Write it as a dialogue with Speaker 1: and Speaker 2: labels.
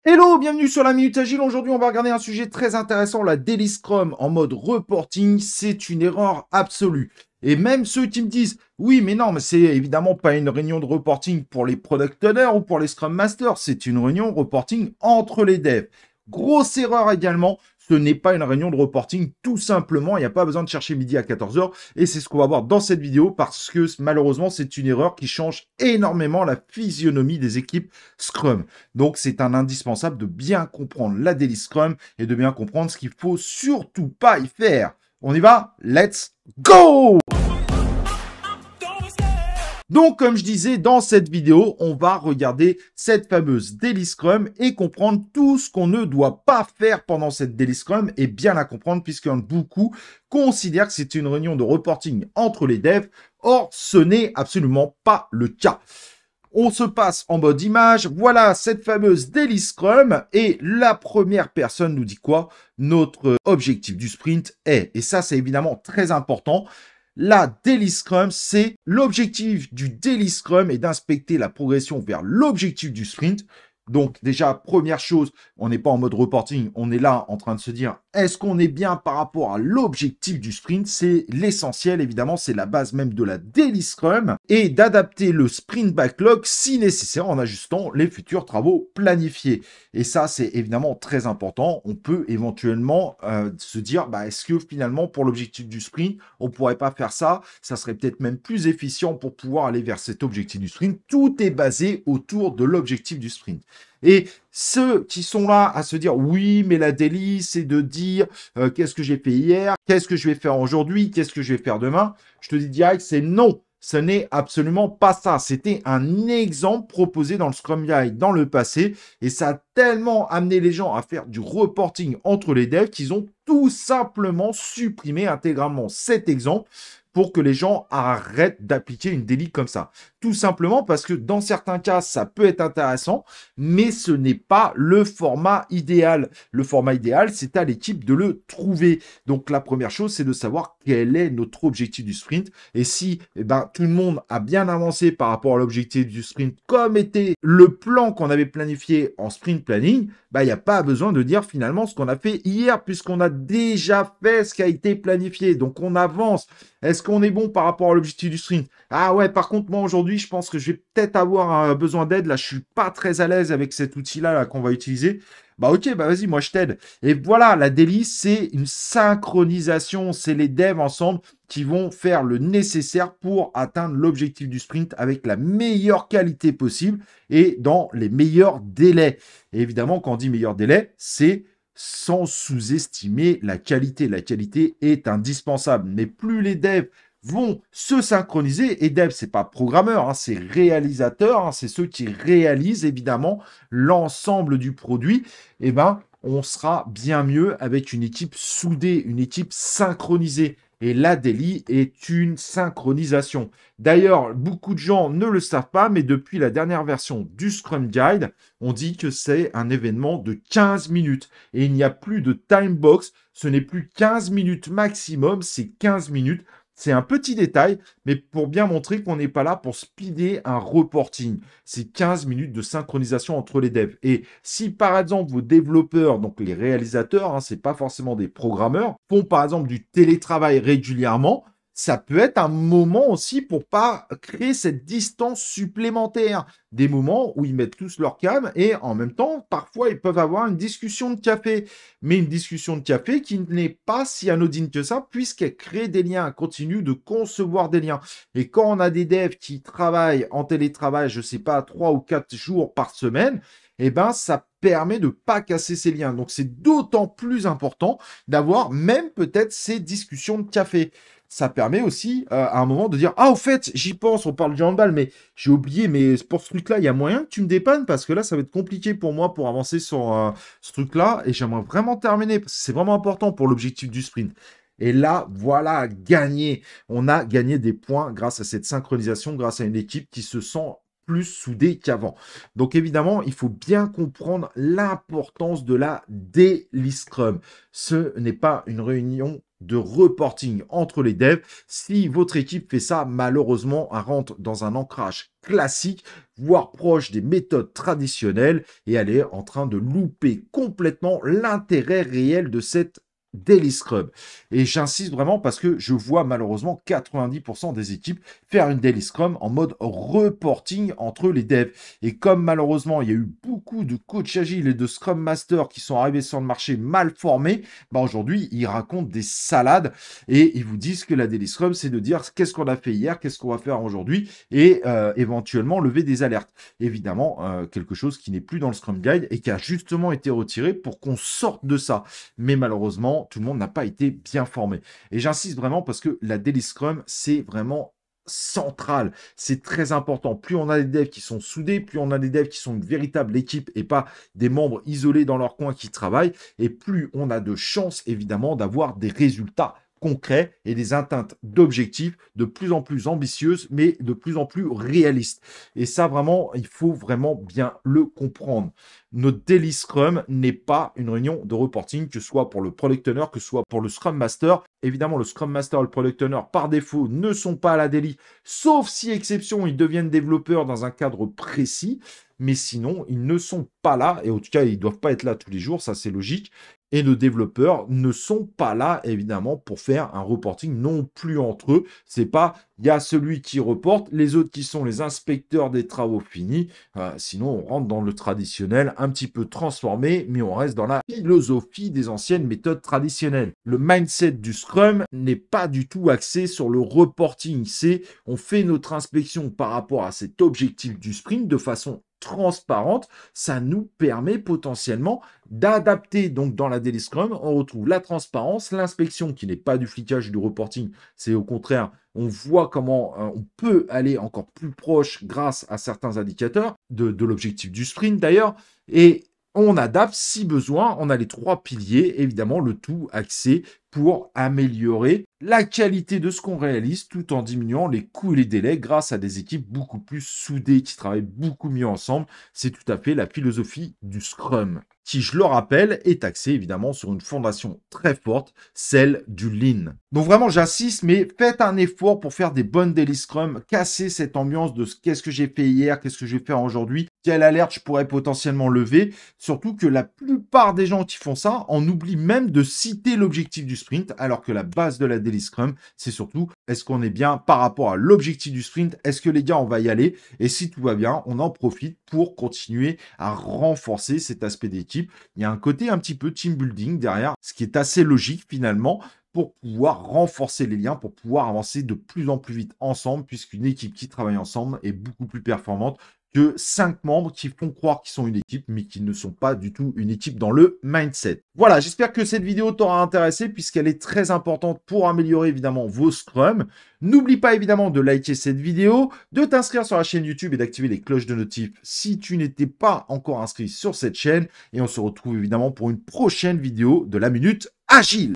Speaker 1: Hello, bienvenue sur la Minute Agile. Aujourd'hui, on va regarder un sujet très intéressant, la Daily Scrum en mode reporting. C'est une erreur absolue. Et même ceux qui me disent, oui, mais non, mais c'est évidemment pas une réunion de reporting pour les product owners ou pour les Scrum Masters. C'est une réunion reporting entre les devs. Grosse erreur également. Ce n'est pas une réunion de reporting, tout simplement. Il n'y a pas besoin de chercher midi à 14 h. Et c'est ce qu'on va voir dans cette vidéo parce que malheureusement, c'est une erreur qui change énormément la physionomie des équipes Scrum. Donc, c'est un indispensable de bien comprendre la Daily Scrum et de bien comprendre ce qu'il faut surtout pas y faire. On y va? Let's go! Donc, comme je disais, dans cette vidéo, on va regarder cette fameuse Daily Scrum et comprendre tout ce qu'on ne doit pas faire pendant cette Daily Scrum et bien la comprendre puisque beaucoup considèrent que c'est une réunion de reporting entre les devs. Or, ce n'est absolument pas le cas. On se passe en mode image. Voilà cette fameuse Daily Scrum. Et la première personne nous dit quoi? Notre objectif du sprint est, et ça c'est évidemment très important, la Daily Scrum, c'est l'objectif du Daily Scrum est d'inspecter la progression vers l'objectif du sprint. Donc déjà, première chose, on n'est pas en mode reporting, on est là en train de se dire, est-ce qu'on est bien par rapport à l'objectif du sprint? C'est l'essentiel, évidemment, c'est la base même de la Daily Scrum, et d'adapter le sprint backlog si nécessaire en ajustant les futurs travaux planifiés. Et ça, c'est évidemment très important. On peut éventuellement se dire, est-ce que finalement, pour l'objectif du sprint, on ne pourrait pas faire ça? Ça serait peut-être même plus efficient pour pouvoir aller vers cet objectif du sprint. Tout est basé autour de l'objectif du sprint. Et ceux qui sont là à se dire, oui, mais la daily, c'est de dire qu'est-ce que j'ai fait hier, qu'est-ce que je vais faire aujourd'hui, qu'est-ce que je vais faire demain, je te dis direct, c'est non. Ce n'est absolument pas ça. C'était un exemple proposé dans le Scrum Guide dans le passé et ça a tellement amené les gens à faire du reporting entre les devs qu'ils ont tout simplement supprimé intégralement cet exemple pour que les gens arrêtent d'appliquer une daily comme ça. Tout simplement parce que dans certains cas, ça peut être intéressant, mais ce n'est pas le format idéal. Le format idéal, c'est à l'équipe de le trouver. Donc la première chose, c'est de savoir quel est notre objectif du sprint. Et si tout le monde a bien avancé par rapport à l'objectif du sprint, comme était le plan qu'on avait planifié en sprint planning, il n'y a pas besoin de dire finalement ce qu'on a fait hier, puisqu'on a déjà fait ce qui a été planifié. Donc on avance. Est-ce qu'on est bon par rapport à l'objectif du sprint? Ah ouais, par contre, moi aujourd'hui, je pense que je vais peut-être avoir besoin d'aide. Là, je suis pas très à l'aise avec cet outil-là qu'on va utiliser. Ok, vas-y, moi je t'aide. Et voilà, la daily, c'est une synchronisation. C'est les devs ensemble qui vont faire le nécessaire pour atteindre l'objectif du sprint avec la meilleure qualité possible et dans les meilleurs délais. Et évidemment, quand on dit meilleur délai, c'est sans sous-estimer la qualité. La qualité est indispensable. Mais plus les devs vont se synchroniser, et dev, c'est pas programmeur, c'est réalisateur, c'est ceux qui réalisent évidemment l'ensemble du produit, on sera bien mieux avec une équipe soudée, une équipe synchronisée. Et la daily est une synchronisation. D'ailleurs, beaucoup de gens ne le savent pas, mais depuis la dernière version du Scrum Guide, on dit que c'est un événement de 15 minutes. Et il n'y a plus de time box, ce n'est plus 15 minutes maximum, c'est 15 minutes. C'est un petit détail, mais pour bien montrer qu'on n'est pas là pour speeder un reporting. C'est 15 minutes de synchronisation entre les devs. Et si par exemple vos développeurs, donc les réalisateurs, c'est pas forcément des programmeurs, font par exemple du télétravail régulièrement, ça peut être un moment aussi pour pas créer cette distance supplémentaire. Des moments où ils mettent tous leur cam et en même temps, parfois, ils peuvent avoir une discussion de café. Mais une discussion de café qui n'est pas si anodine que ça puisqu'elle crée des liens, continue de concevoir des liens. Et quand on a des devs qui travaillent en télétravail, je sais pas, 3 ou 4 jours par semaine, ça permet de pas casser ces liens. Donc, c'est d'autant plus important d'avoir même peut-être ces discussions de café. Ça permet aussi à un moment de dire « Ah, au fait, j'y pense, on parle du handball, mais j'ai oublié, mais pour ce truc-là, il y a moyen que tu me dépannes parce que là, ça va être compliqué pour moi pour avancer sur ce truc-là et j'aimerais vraiment terminer parce que c'est vraiment important pour l'objectif du sprint. » Et là, voilà, gagné. On a gagné des points grâce à cette synchronisation, grâce à une équipe qui se sent plus soudée qu'avant. Donc évidemment, il faut bien comprendre l'importance de la Daily Scrum. Ce n'est pas une réunion de reporting entre les devs. Si votre équipe fait ça, malheureusement, elle rentre dans un ancrage classique, voire proche des méthodes traditionnelles, et elle est en train de louper complètement l'intérêt réel de cette Daily Scrum. Et j'insiste vraiment parce que je vois malheureusement 90% des équipes faire une Daily Scrum en mode reporting entre les devs. Et comme malheureusement il y a eu beaucoup de coachs agiles et de Scrum Masters qui sont arrivés sur le marché mal formés, bah aujourd'hui ils racontent des salades et ils vous disent que la Daily Scrum c'est de dire qu'est-ce qu'on a fait hier, qu'est-ce qu'on va faire aujourd'hui et éventuellement lever des alertes. Évidemment, quelque chose qui n'est plus dans le Scrum Guide et qui a justement été retiré pour qu'on sorte de ça. Mais malheureusement, tout le monde n'a pas été bien formé. Et j'insiste vraiment parce que la Daily Scrum, c'est vraiment central. C'est très important. Plus on a des devs qui sont soudés, plus on a des devs qui sont une véritable équipe et pas des membres isolés dans leur coin qui travaillent, et plus on a de chances, évidemment, d'avoir des résultats concrets et des atteintes d'objectifs de plus en plus ambitieuses, mais de plus en plus réalistes. Et ça, vraiment, il faut vraiment bien le comprendre. Notre Daily Scrum n'est pas une réunion de reporting, que ce soit pour le Product Owner, que ce soit pour le Scrum Master. Évidemment, le Scrum Master et le Product Owner, par défaut, ne sont pas à la Daily, sauf si, exception, ils deviennent développeurs dans un cadre précis. Mais sinon, ils ne sont pas là, et en tout cas, ils ne doivent pas être là tous les jours, ça c'est logique. Et nos développeurs ne sont pas là, évidemment, pour faire un reporting non plus entre eux. C'est pas, il y a celui qui reporte, les autres qui sont les inspecteurs des travaux finis. Sinon, on rentre dans le traditionnel, un petit peu transformé, mais on reste dans la philosophie des anciennes méthodes traditionnelles. Le mindset du Scrum n'est pas du tout axé sur le reporting. C'est, on fait notre inspection par rapport à cet objectif du sprint de façon transparente, ça nous permet potentiellement d'adapter. Donc dans la Daily Scrum, on retrouve la transparence, l'inspection qui n'est pas du flicage, du reporting, c'est au contraire, on voit comment on peut aller encore plus proche grâce à certains indicateurs de l'objectif du sprint d'ailleurs, et on adapte si besoin. On a les 3 piliers, évidemment, le tout axé pour améliorer la qualité de ce qu'on réalise tout en diminuant les coûts et les délais grâce à des équipes beaucoup plus soudées qui travaillent beaucoup mieux ensemble. C'est tout à fait la philosophie du Scrum, qui, je le rappelle, est axée évidemment sur une fondation très forte, celle du Lean. Donc vraiment, j'insiste, mais faites un effort pour faire des bonnes Daily Scrum, casser cette ambiance de qu'est-ce que j'ai fait hier, qu'est-ce que je vais faire aujourd'hui, quelle alerte je pourrais potentiellement lever. Surtout que la plupart des gens qui font ça en oublient même de citer l'objectif du sprint, alors que la base de la Daily Scrum, c'est surtout est-ce qu'on est bien par rapport à l'objectif du sprint, est-ce que les gars, on va y aller, et si tout va bien, on en profite pour continuer à renforcer cet aspect d'équipe. Il y a un côté un petit peu team building derrière, ce qui est assez logique finalement, pour pouvoir renforcer les liens, pour pouvoir avancer de plus en plus vite ensemble, puisqu'une équipe qui travaille ensemble est beaucoup plus performante que 5 membres qui font croire qu'ils sont une équipe, mais qui ne sont pas du tout une équipe dans le mindset. Voilà, j'espère que cette vidéo t'aura intéressé, puisqu'elle est très importante pour améliorer évidemment vos scrums. N'oublie pas évidemment de liker cette vidéo, de t'inscrire sur la chaîne YouTube et d'activer les cloches de notif si tu n'étais pas encore inscrit sur cette chaîne. Et on se retrouve évidemment pour une prochaine vidéo de la Minute Agile.